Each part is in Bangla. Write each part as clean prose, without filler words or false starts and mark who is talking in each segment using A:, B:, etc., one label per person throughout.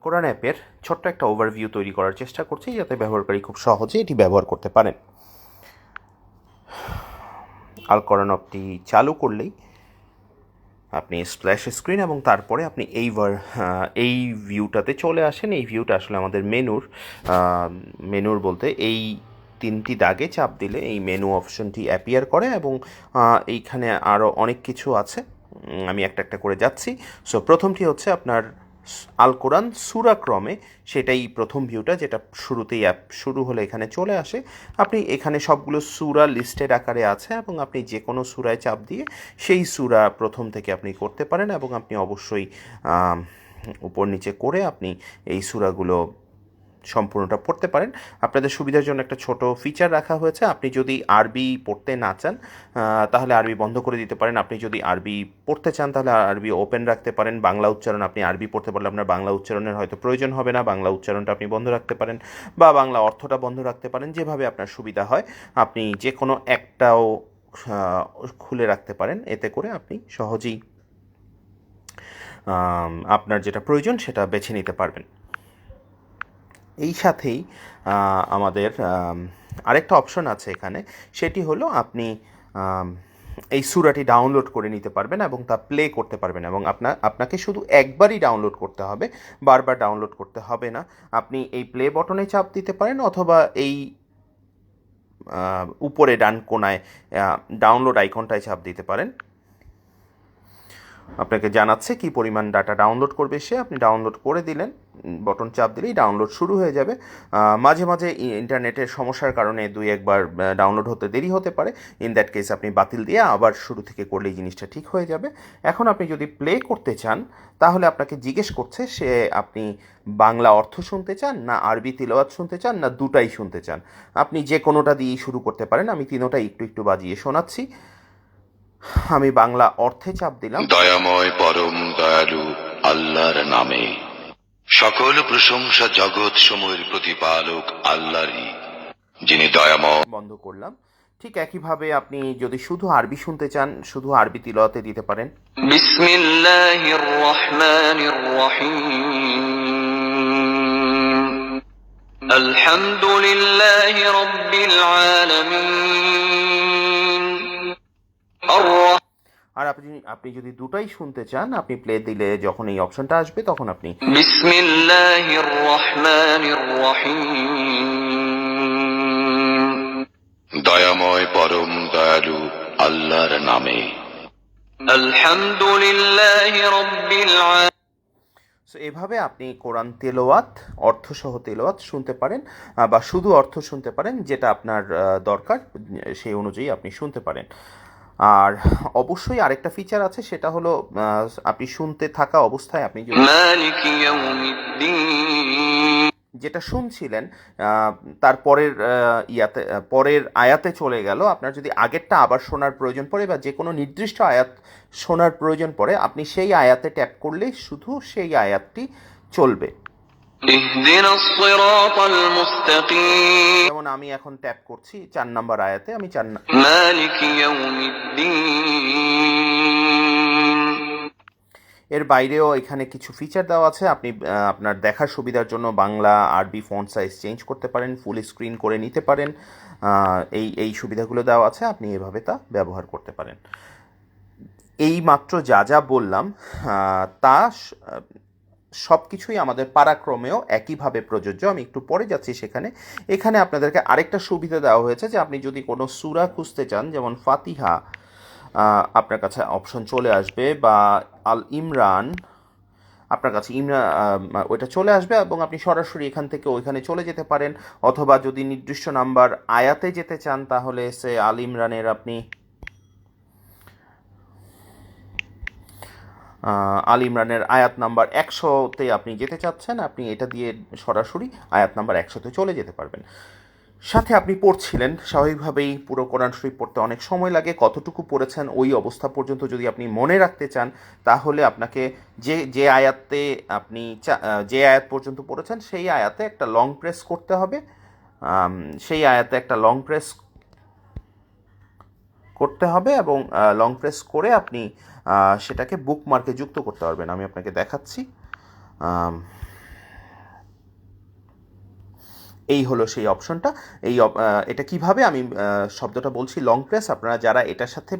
A: কোরআন অ্যাপের ছোট্ট একটা ওভারভিউ তৈরি করার চেষ্টা করছি যাতে ব্যবহারকারী খুব সহজে এটি ব্যবহার করতে পারেন। আল কোরআন অ্যাপটি চালু করলেই আপনি স্প্ল্যাশ স্ক্রিন এবং তারপরে আপনি এই ভিউটাতে চলে আসেন। এই ভিউটা আসলে আমাদের মেনুর বলতে এই 3টি দাগে চাপ দিলে এই মেনু অপশনটি অ্যাপিয়ার করে এবং এইখানে আরও অনেক কিছু আছে। আমি একটা একটা করে যাচ্ছি। সো প্রথমটি হচ্ছে আপনার আল কোরআন সূরা ক্রমে, সেটাই প্রথম ভিউটা, যেটা শুরুতেই অ্যাপ শুরু হলে এখানে চলে আসে। আপনি এখানে সবগুলো সূরা লিস্টেড আকারে আছে এবং আপনি যে কোনো সূরায় চাপ দিয়ে সেই সূরা প্রথম থেকে আপনি করতে পারেন এবং আপনি অবশ্যই উপর নিচে করে আপনি এই সূরাগুলো সম্পূর্ণটা পড়তে পারেন। আপনাদের সুবিধার জন্য একটা ছোট ফিচার রাখা হয়েছে। আপনি যদি আরবি পড়তে না চান তাহলে আরবি বন্ধ করে দিতে পারেন। আপনি যদি আরবি পড়তে চান তাহলে আরবি ওপেন রাখতে পারেন। বাংলা উচ্চারণ আপনি আরবি পড়তে পারলে আপনার বাংলা উচ্চারণের হয়তো প্রয়োজন হবে না, বাংলা উচ্চারণটা আপনি বন্ধ রাখতে পারেন বা বাংলা অর্থটা বন্ধ রাখতে পারেন। যেভাবে আপনার সুবিধা হয় আপনি যে কোনো একটাও খুলে রাখতে পারেন। এতে করে আপনি সহজেই আপনার যেটা প্রয়োজন সেটা বেছে নিতে পারবেন। এই সাথেই আমাদের আরেকটা অপশন আছে এখানে, সেটি হলো আপনি এই সূরাটি ডাউনলোড করে নিতে পারবেন এবং তা প্লে করতে পারবেন এবং আপনাকে শুধু একবারই ডাউনলোড করতে হবে, বারবার ডাউনলোড করতে হবে না। আপনি এই প্লে বটনে চাপ দিতে পারেন অথবা এই উপরে ডান কোণায় ডাউনলোড আইকনটায় চাপ দিতে পারেন। আপনাকে জানাচ্ছে কি পরিমাণ ডাটা ডাউনলোড করবে সে। আপনি ডাউনলোড করে দিলেন, বটন চাপ দিলেই ডাউনলোড শুরু হয়ে যাবে। মাঝে মাঝে ইন্টারনেটের সমস্যার কারণে দুই একবার ডাউনলোড হতে দেরি হতে পারে। ইন দ্যাট কেস আপনি বাতিল দিয়ে আবার শুরু থেকে করলেই জিনিসটা ঠিক হয়ে যাবে। এখন আপনি যদি প্লে করতে চান তাহলে আপনাকে জিজ্ঞেস করছে সে আপনি বাংলা অর্থ শুনতে চান না আরবি তিলাওয়াত শুনতে চান না দুটাই শুনতে চান। আপনি যে কোনোটা দিয়েই শুরু করতে পারেন। আমি তিনোটাই একটু একটু বাজিয়ে শোনাচ্ছি। আমি বাংলা অর্থে চাপ দিলাম।
B: দয়াময় পরম দয়ালু আল্লাহর নামে, সকল প্রশংসা জগৎ সমূহের প্রতিপালক আল্লাহরই, যিনি দয়াময়।
A: বন্ধ করলাম। ঠিক একইভাবে আপনি যদি শুধু আরবি শুনতে চান শুধু আরবি তিলাওয়াতে দিতে পারেন।
B: বিসমিল্লাহির রহমানির রহিম, আলহামদুলিল্লাহি রাব্বিল আলামিন।
A: আর আপনি যদি দুটাই শুনতে চান আপনি প্লে দিলে যখন এই অপশনটা আসবে তখন আপনি
B: বিসমিল্লাহির রহমানির রহিম, দয়াময় পরম দয়ালু আল্লাহর নামে, আলহামদুলিল্লাহি রাব্বিল আলামিন।
A: সো এভাবে আপনি কোরআন তেলাওয়াত অর্থসহ তেলাওয়াত শুনতে পারেন বা শুধু অর্থ শুনতে পারেন, যেটা আপনার দরকার সেই অনুযায়ী আপনি শুনতে পারেন। আর অবশ্যই আরেকটা ফিচার আছে, সেটা হলো আপনি শুনতে থাকা অবস্থায় আপনি যেটা শুনছিলেন তার পরের আয়াতে চলে গেল, আপনার যদি আগেরটা আবার শোনার প্রয়োজন পড়ে বা যে কোনো নির্দিষ্ট আয়াত শোনার প্রয়োজন পড়ে আপনি সেই আয়াতে ট্যাপ করলেই শুধু সেই আয়াতটি চলবে। যেমন আমি এখন ট্যাপ করছি 4 নম্বর আয়াতে, আমি এর বাইরেও এখানে কিছু ফিচার দেওয়া আছে। আপনি আপনার দেখার সুবিধার জন্য বাংলা আরবি ফন্ট সাইজ চেঞ্জ করতে পারেন, ফুল স্ক্রিন করে নিতে পারেন। এই সুবিধাগুলো দেওয়া আছে, আপনি এভাবে তা ব্যবহার করতে পারেন। এই মাত্র যা যা বললাম তা সব কিছুই আমাদের পারাক্রমেও একইভাবে প্রযোজ্য। আমি একটু পরে যাচ্ছি সেখানে। এখানে আপনাদেরকে আরেকটা সুবিধা দেওয়া হয়েছে যে আপনি যদি কোনো সূরা খুঁজতে চান, যেমন ফাতিহা আপনার কাছে অপশন চলে আসবে, বা আল ইমরান আপনার কাছে ওইটা চলে আসবে এবং আপনি সরাসরি এখান থেকে ওইখানে চলে যেতে পারেন। অথবা যদি নির্দিষ্ট নাম্বার আয়াতে যেতে চান তাহলে সে আল ইমরানের আপনি আল ইমরানের আয়াত নাম্বার 100-তে আপনি যেতে চাচ্ছেন, আপনি এটা দিয়ে সরাসরি আয়াত নাম্বার 100-তে চলে যেতে পারবেন। সাথে আপনি পড়ছিলেন, স্বাভাবিকভাবেই পুরো কোরআন শরীফ পড়তে অনেক সময় লাগে। কতটুকু পড়েছেন ওই অবস্থা পর্যন্ত যদি আপনি মনে রাখতে চান তাহলে আপনাকে যে আয়াতে আপনি যে আয়াত পর্যন্ত পড়েছেন সেই আয়াতে একটা লং প্রেস করতে হবে। সেই আয়াতে একটা লং প্রেস করতে হবে এবং লং প্রেস করে আপনি সেটাকে বুকমার্কে যুক্ত করতে পারবেন। আমি আপনাকে দেখাচ্ছি। এই হলো সেই অপশনটা। এটা কিভাবে আমি শব্দটা বলছি লং প্রেস, আপনারা যারা এটার সাথে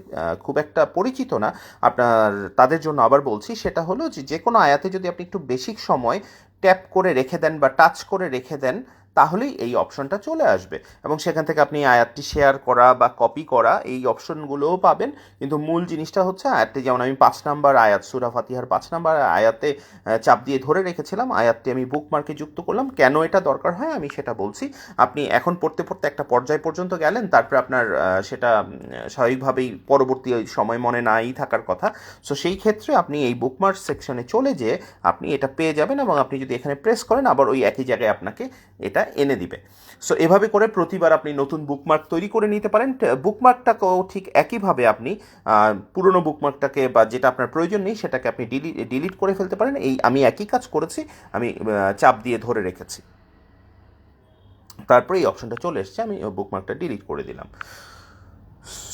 A: খুব একটা পরিচিত না আপনার তাদের জন্য আবার বলছি, সেটা হলো যে কোনো আয়াতে যদি আপনি একটু বেশি সময় ট্যাপ করে রেখে দেন বা টাচ করে রেখে দেন তাহলেই এই অপশনটা চলে আসবে এবং সেখান থেকে আপনি আয়াতটি শেয়ার করা বা কপি করা এই অপশনগুলোও পাবেন। কিন্তু মূল জিনিসটা হচ্ছে আয়াতটি, যেমন আমি 5 নাম্বার আয়াত সূরা ফাতিহার 5 নাম্বার আয়াতে চাপ দিয়ে ধরে রেখেছিলাম, আয়াতটি আমি বুকমার্কে যুক্ত করলাম। কেন এটা দরকার হয় আমি সেটা বলছি। আপনি এখন পড়তে পড়তে একটা পর্যায় পর্যন্ত গেলেন, তারপরে আপনার সেটা স্বাভাবিকভাবেই পরবর্তী সময় মনে নাই থাকার কথা। সো সেই ক্ষেত্রে আপনি এই বুকমার্ক সেকশনে চলে যেয়ে আপনি এটা পেয়ে যাবেন এবং আপনি যদি এখানে প্রেস করেন আবার ওই একই জায়গায় আপনাকে এটা এনে দিবে। সো এভাবে করে প্রতিবার আপনি নতুন বুকমার্ক তৈরি করে নিতে পারেন। বুকমার্কটাকেও ঠিক একইভাবে আপনি পুরনো বুকমার্কটাকে বা যেটা আপনার প্রয়োজন নেই সেটাকে আপনি ডিলিট করে ফেলতে পারেন। আমি একই কাজ করেছি, আমি চাপ দিয়ে ধরে রেখেছি, তারপরে এই অপশনটা চলে এসছে, আমি বুকমার্কটা ডিলিট করে দিলাম।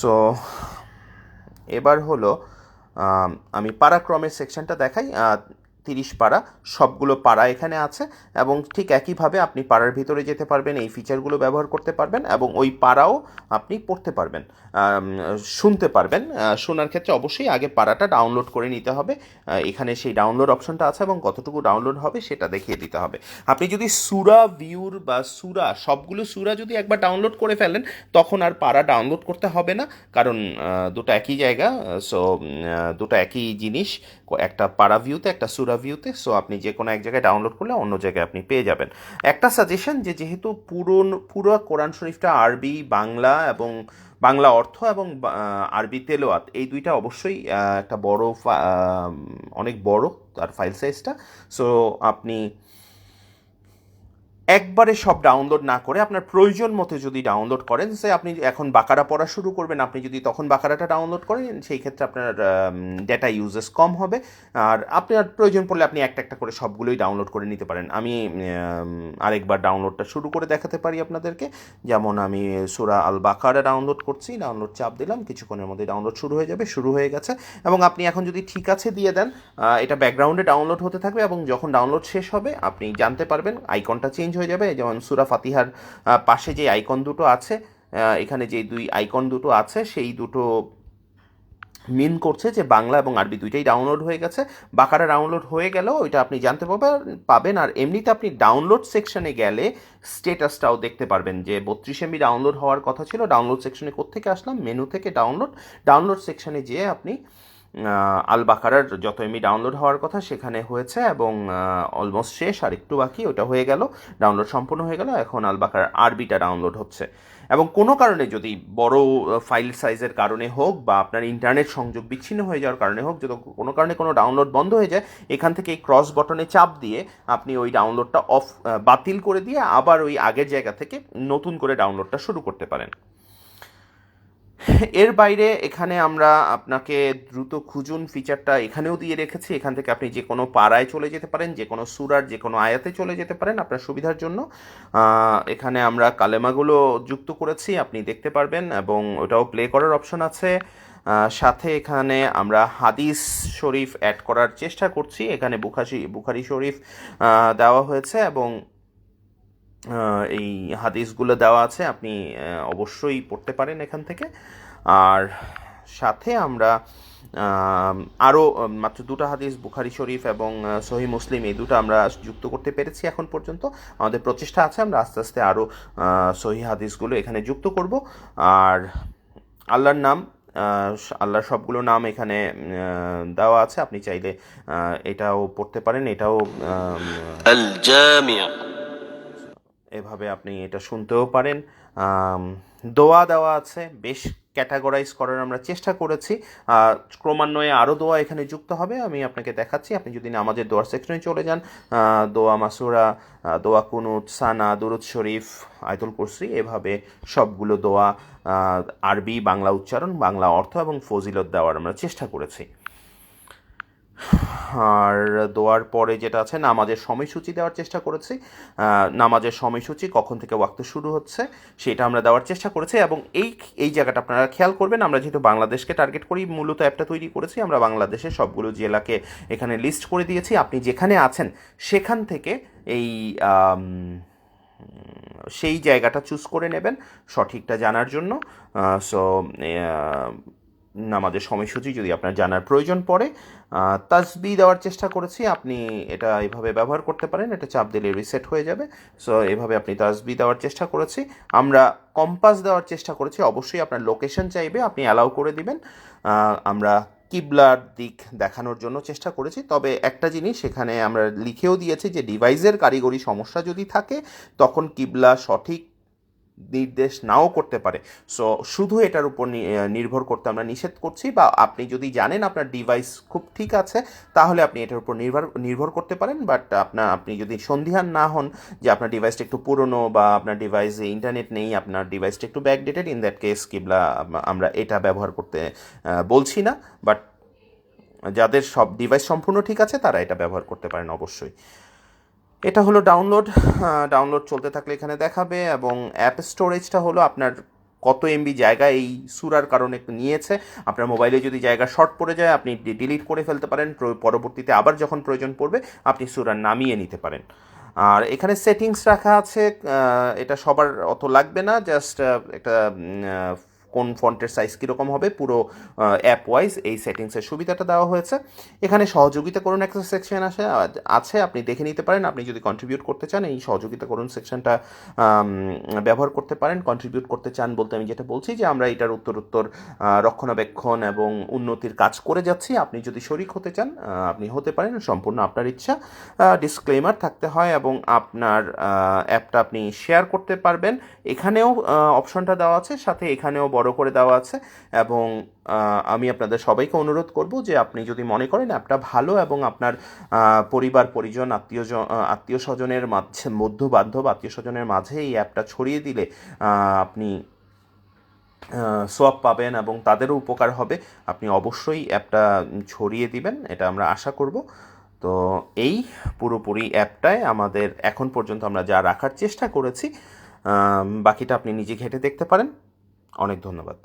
A: সো এবার হলো আমি পারাক্রমের সেকশনটা দেখাই। 30 পারা, সবগুলো পারা এখানে আছে এবং ঠিক একইভাবে আপনি পাড়ার ভিতরে যেতে পারবেন, এই ফিচারগুলো ব্যবহার করতে পারবেন এবং ওই পাড়াও আপনি পড়তে পারবেন, শুনতে পারবেন। শোনার ক্ষেত্রে অবশ্যই আগে পাড়াটা ডাউনলোড করে নিতে হবে। এখানে সেই ডাউনলোড অপশনটা আছে এবং কতটুকু ডাউনলোড হবে সেটা দেখিয়ে দিতে হবে। আপনি যদি সূরা ভিউর বা সবগুলো সূরা যদি একবার ডাউনলোড করে ফেলেন তখন আর পাড়া ডাউনলোড করতে হবে না, কারণ দুটো একই জায়গা। সো দুটো একই জিনিস, একটা পাড়া ভিউতে একটা সূরা ভিউতে। সো আপনি যে কোনো এক জায়গায় ডাউনলোড করলে অন্য জায়গায় আপনি পেয়ে যাবেন। একটা সাজেশন, যেহেতু পুরো কোরআন শরীফটা আরবি, বাংলা এবং বাংলা অর্থ এবং আরবি তেলাওয়াত, এই দুইটা অবশ্যই একটা অনেক বড় তার ফাইল সাইজটা। সো আপনি একবারে সব ডাউনলোড না করে আপনার প্রয়োজন মতো যদি ডাউনলোড করেন, সে আপনি এখন বাকারা পড়া শুরু করবেন, আপনি যদি তখন বাকারাটা ডাউনলোড করেন সেই ক্ষেত্রে আপনার ডেটা ইউজেস কম হবে। আর আপনার প্রয়োজন পড়লে আপনি একটা একটা করে সবগুলোই ডাউনলোড করে নিতে পারেন। আমি আরেকবার ডাউনলোডটা শুরু করে দেখাতে পারি আপনাদেরকে। যেমন আমি সূরা আল বাকারা ডাউনলোড করছি, ডাউনলোড চাপ দিলাম, কিছুক্ষণের মধ্যে ডাউনলোড শুরু হয়ে যাবে, শুরু হয়ে গেছে। এবং আপনি এখন যদি ঠিক আছে দিয়ে দেন এটা ব্যাকগ্রাউন্ডে ডাউনলোড হতে থাকবে এবং যখন ডাউনলোড শেষ হবে আপনি জানতে পারবেন, আইকনটা চেঞ্জ হয়ে যাবে। যেমন সূরা ফাতিহার পাশে যে আইকন দুটো আছে, এখানে যে দুই আইকন দুটো আছে সেই দুটো মিন করছে যে বাংলা এবং আরবি দুইটাই ডাউনলোড হয়ে গেছে। বাকারা ডাউনলোড হয়ে গেলেও ওইটা আপনি জানতে পাবেন। আর এমনিতে আপনি ডাউনলোড সেকশনে গেলে স্টেটাসটাও দেখতে পারবেন যে 32 MB ডাউনলোড হওয়ার কথা ছিল। ডাউনলোড সেকশনে কোত্থেকে আসলাম, মেনু থেকে ডাউনলোড সেকশনে যেয়ে আপনি আল বাকারার যত এমবি ডাউনলোড হওয়ার কথা সেখানে হয়েছে এবং অলমোস্ট শেষ, আর একটু বাকি, ওটা হয়ে গেল, ডাউনলোড সম্পূর্ণ হয়ে গেল। এখন আল বাকারার আরবিটা ডাউনলোড হচ্ছে এবং কোনো কারণে যদি বড় ফাইল সাইজের কারণে হোক বা আপনার ইন্টারনেট সংযোগ বিচ্ছিন্ন হয়ে যাওয়ার কারণে হোক, যদি কোনো কারণে কোনো ডাউনলোড বন্ধ হয়ে যায়, এখান থেকে এই ক্রস বটনে চাপ দিয়ে আপনি ওই ডাউনলোডটা বাতিল করে দিয়ে আবার ওই আগের জায়গা থেকে নতুন করে ডাউনলোডটা শুরু করতে পারেন। এর বাইরে এখানে আমরা আপনাকে দ্রুত খুঁজুন ফিচারটা এখানেও দিয়ে রেখেছি। এখান থেকে আপনি যে কোনো পাড়ায় চলে যেতে পারেন, যে কোনো সূরার যে কোনো আয়াতে চলে যেতে পারেন আপনার সুবিধার জন্য। এখানে আমরা কালেমাগুলো যুক্ত করেছি, আপনি দেখতে পারবেন এবং ওটাও প্লে করার অপশন আছে। সাথে এখানে আমরা হাদিস শরীফ অ্যাড করার চেষ্টা করছি। এখানে বুখারী শরীফ দেওয়া হয়েছে এবং এই হাদিসগুলো দেওয়া আছে, আপনি অবশ্যই পড়তে পারেন এখান থেকে। আর সাথে আমরা আরও মাত্র 2টা হাদিস, বুখারী শরীফ এবং সহিহ মুসলিম, এই দুটো আমরা যুক্ত করতে পেরেছি এখন পর্যন্ত। আমাদের প্রচেষ্টা আছে, আমরা আস্তে আস্তে আরও সহিহ হাদিসগুলো এখানে যুক্ত করব। আর আল্লাহর নাম, আল্লাহর সবগুলো নাম এখানে দেওয়া আছে, আপনি চাইলে এটাও পড়তে পারেন, এটাও
B: আল জামিয়া,
A: এভাবে আপনি এটা শুনতেও পারেন। দোয়া দেওয়া আছে, বেশ ক্যাটাগরাইজ করার আমরা চেষ্টা করেছি। ক্রমান্বয়ে আরও দোয়া এখানে যুক্ত হবে, আমি আপনাকে দেখাচ্ছি। আপনি যদি আমাদের দোয়ার সেকশনে চলে যান, দোয়া মাসুরা, দোয়া কুনুত, সানা, দুরুদ শরীফ, আয়াতুল কুরসি, এভাবে সবগুলো দোয়া আরবি, বাংলা উচ্চারণ, বাংলা অর্থ এবং ফজিলত দেওয়ার আমরা চেষ্টা করেছি। আর দোয়ার পরে যেটা আছে, নামাজের সময়সূচি দেওয়ার চেষ্টা করেছি। নামাজের সময়সূচি কখন থেকে ওয়াক্ত শুরু হচ্ছে সেটা আমরা দেওয়ার চেষ্টা করেছি এবং এই জায়গাটা আপনারা খেয়াল করবেন। আমরা যেহেতু বাংলাদেশকে টার্গেট করি মূলত অ্যাপটা তৈরি করেছি, আমরা বাংলাদেশের সবগুলো জেলাকে এখানে লিস্ট করে দিয়েছি। আপনি যেখানে আছেন সেখান থেকে এই সেই জায়গাটা চুজ করে নেবেন সঠিকটা জানার জন্য। সো নামাজের সময়সূচি যদি আপনার জানার প্রয়োজন পড়ে, তাসবিহ দেওয়ার চেষ্টা করেছি, আপনি এটা এভাবে ব্যবহার করতে পারেন, এটা চাপ দিলে রিসেট হয়ে যাবে। সো এভাবে আপনি তাসবিহ দেওয়ার চেষ্টা করেছি। আমরা কম্পাস দেওয়ার চেষ্টা করেছি, অবশ্যই আপনার লোকেশন চাইবে, আপনি অ্যালাউ করে দিবেন। আমরা কিবলার দিক দেখানোর জন্য চেষ্টা করেছি, তবে একটা জিনিস সেখানে আমরা লিখেও দিয়েছি যে ডিভাইসের কারিগরি সমস্যা যদি থাকে তখন কিবলা সঠিক নির্দেশ নাও করতে পারে। সো শুধু এটার উপর নির্ভর করতে আমরা নিষেধ করছি, বা আপনি যদি জানেন আপনার ডিভাইস খুব ঠিক আছে তাহলে আপনি এটার উপর নির্ভর করতে পারেন। বাট আপনি যদি সন্দিহান না হন যে আপনার ডিভাইসটা একটু পুরনো বা আপনার ডিভাইসে ইন্টারনেট নেই, আপনার ডিভাইসটা একটু ব্যাকডেটেড, ইন দ্যাট কেস কিবলা আমরা এটা ব্যবহার করতে বলছি না। বাট যাদের সব ডিভাইস সম্পূর্ণ ঠিক আছে তারা এটা ব্যবহার করতে পারেন অবশ্যই। এটা হলো ডাউনলোড চলতে থাকলে এখানে দেখাবে, এবং অ্যাপ স্টোরেজটা হলো আপনার কত এমবি জায়গা এই সূরার কারণে নিয়েছে। আপনার মোবাইলে যদি জায়গা শর্ট পড়ে যায় আপনি ডিলিট করে ফেলতে পারেন, পরবর্তীতে আবার যখন প্রয়োজন পড়বে আপনি সূরা নামিয়ে নিতে পারেন। আর এখানে সেটিংস রাখা আছে, এটা সবার অত লাগবে না, জাস্ট একটা কোন ফন্টের সাইজ কীরকম হবে পুরো অ্যাপ ওয়াইজ এই সেটিংসের সুবিধাটা দেওয়া হয়েছে। এখানে সহযোগিতা করুন একটা সেকশন আছে, আপনি দেখে নিতে পারেন। আপনি যদি কন্ট্রিবিউট করতে চান এই সহযোগিতা করুন সেকশনটা ব্যবহার করতে পারেন। কন্ট্রিবিউট করতে চান বলতে আমি যেটা বলছি যে আমরা এটার উত্তর রক্ষণাবেক্ষণ এবং উন্নতির কাজ করে যাচ্ছি। আপনি যদি শরিক হতে চান আপনি হতে পারেন, সম্পূর্ণ আপনার ইচ্ছা। ডিসক্লেমার থাকতে হয়, এবং আপনার অ্যাপটা আপনি শেয়ার করতে পারবেন। এখানেও অপশনটা দেওয়া আছে, সাথে এখানেও বড় করে দেওয়া আছে। এবং আমি আপনাদের সবাইকে অনুরোধ করব যে আপনি যদি মনে করেন অ্যাপটা ভালো এবং আপনার পরিবার পরিজন আত্মীয় স্বজনের মাঝে বন্ধু বান্ধব আত্মীয় স্বজনের মাঝে এই অ্যাপটা ছড়িয়ে দিলে আপনি সোয়াব পাবেন এবং তাদেরও উপকার হবে, আপনি অবশ্যই অ্যাপটা ছড়িয়ে দিবেন, এটা আমরা আশা করব। তো এই পুরোপুরি অ্যাপটায় আমাদের এখন পর্যন্ত আমরা যা রাখার চেষ্টা করেছি, বাকিটা আপনি নিজে ঘেঁটে দেখতে পারেন। অনেক ধন্যবাদ।